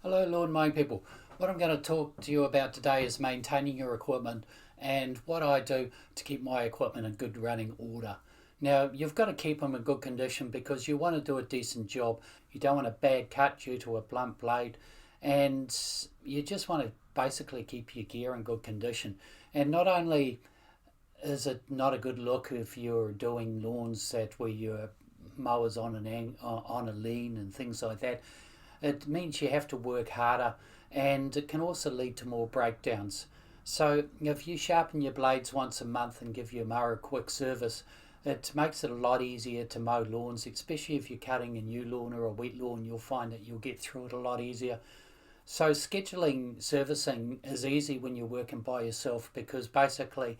Hello, lawn mowing people. What I'm going to talk to you about today is maintaining your equipment and what I do to keep my equipment in good running order. Now, you've got to keep them in good condition because you want to do a decent job. You don't want a bad cut due to a blunt blade, and you just want to basically keep your gear in good condition. And not only is it not a good look if you're doing lawns that where your mowers on a lean and things like that, it means you have to work harder, and it can also lead to more breakdowns. So if you sharpen your blades once a month and give your mower a quick service, it makes it a lot easier to mow lawns, especially if you're cutting a new lawn or a wet lawn. You'll find that you'll get through it a lot easier. So scheduling servicing is easy when you're working by yourself because basically,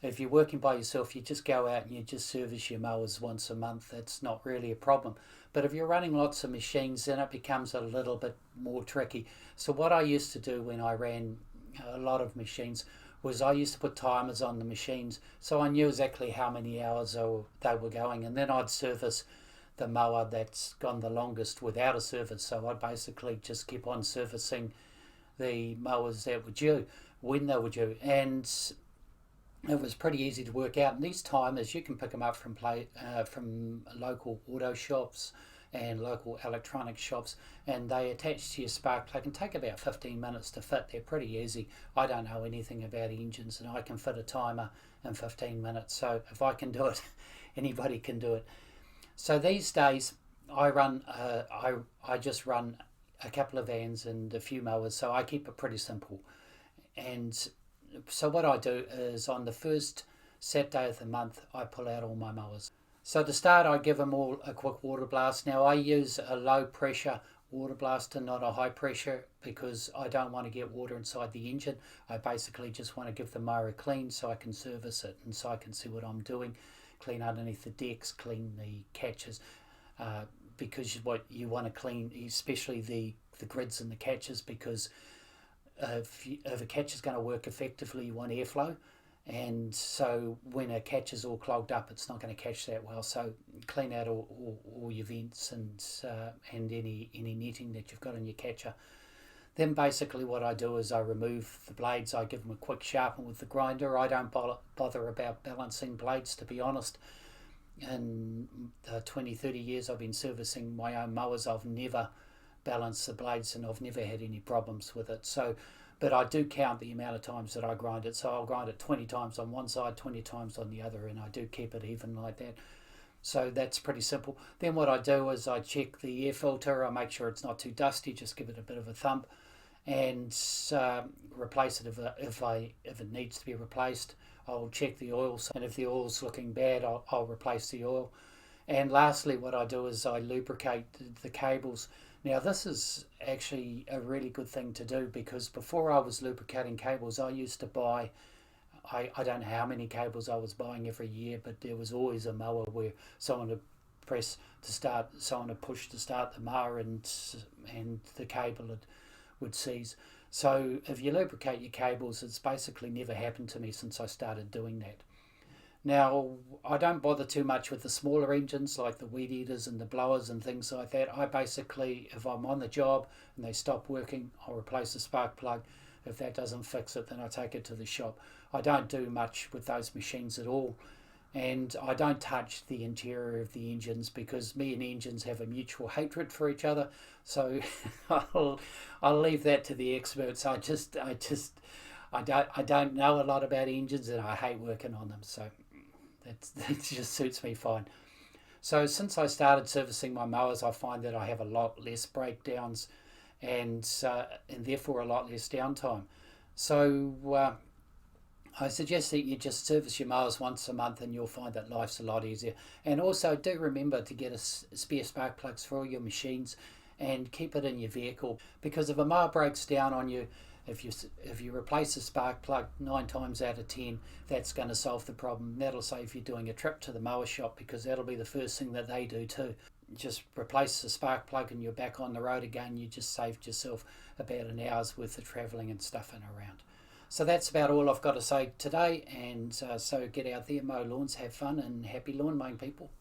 if you're working by yourself, you just go out and you just service your mowers once a month. That's not really a problem. But if you're running lots of machines, then it becomes a little bit more tricky. So what I used to do when I ran a lot of machines was I used to put timers on the machines so I knew exactly how many hours they were going, and then I'd service the mower that's gone the longest without a service. So I'd basically just keep on servicing the mowers that were due when they were due, and it was pretty easy to work out. And these timers, you can pick them up from local auto shops and local electronic shops, and they attach to your spark plug and take about 15 minutes to fit. They're pretty easy. I don't know anything about engines, and I can fit a timer in 15 minutes. So if I can do it, anybody can do it. So these days, I just run a couple of vans and a few mowers, so I keep it pretty simple. And so what I do is on the first Saturday of the month, I pull out all my mowers. So to start, I give them all a quick water blast. Now I use a low pressure water blaster, not a high pressure, because I don't want to get water inside the engine. I basically just want to give the mower a clean so I can service it and so I can see what I'm doing, clean underneath the decks, clean the catches, because what you want to clean, especially the grids and the catches, because if a catch is going to work effectively, you want airflow, and so when a catch is all clogged up, it's not going to catch that well. So clean out all your vents and any netting that you've got in your catcher. Then basically what I do is I remove the blades. I give them a quick sharpen with the grinder. I don't bother about balancing blades, to be honest. In the 20-30 years I've been servicing my own mowers, I've never balance the blades and I've never had any problems with it. So but I do count the amount of times that I grind it, so I'll grind it 20 times on one side, 20 times on the other, and I do keep it even like that. So that's pretty simple. Then what I do is I check the air filter. I make sure it's not too dusty, just give it a bit of a thump, and replace it if it needs to be replaced. I'll check the oil, and if the oil's looking bad, I'll replace the oil. And lastly, what I do is I lubricate the cables. Now, this is actually a really good thing to do because before I was lubricating cables, I used to buy, I don't know how many cables I was buying every year, but there was always a mower where someone would someone would push to start the mower, and the cable would seize. So if you lubricate your cables, it's basically never happened to me since I started doing that. Now, I don't bother too much with the smaller engines like the weed eaters and the blowers and things like that. I basically, if I'm on the job and they stop working, I'll replace the spark plug. If that doesn't fix it, then I take it to the shop. I don't do much with those machines at all. And I don't touch the interior of the engines because me and engines have a mutual hatred for each other. So I'll leave that to the experts. I don't know a lot about engines, and I hate working on them. So that just suits me fine. So since I started servicing my mowers, I find that I have a lot less breakdowns and therefore a lot less downtime. So I suggest that you just service your mowers once a month and you'll find that life's a lot easier. And also do remember to get a spare spark plugs for all your machines and keep it in your vehicle, because if a mower breaks down on you, if you replace the spark plug 9 times out of 10, that's going to solve the problem. That'll save you doing a trip to the mower shop, because that'll be the first thing that they do too. Just replace the spark plug and you're back on the road again. You just saved yourself about an hour's worth of travelling and stuff and around. So that's about all I've got to say today. And so get out there, mow lawns, have fun, and happy lawn mowing, people.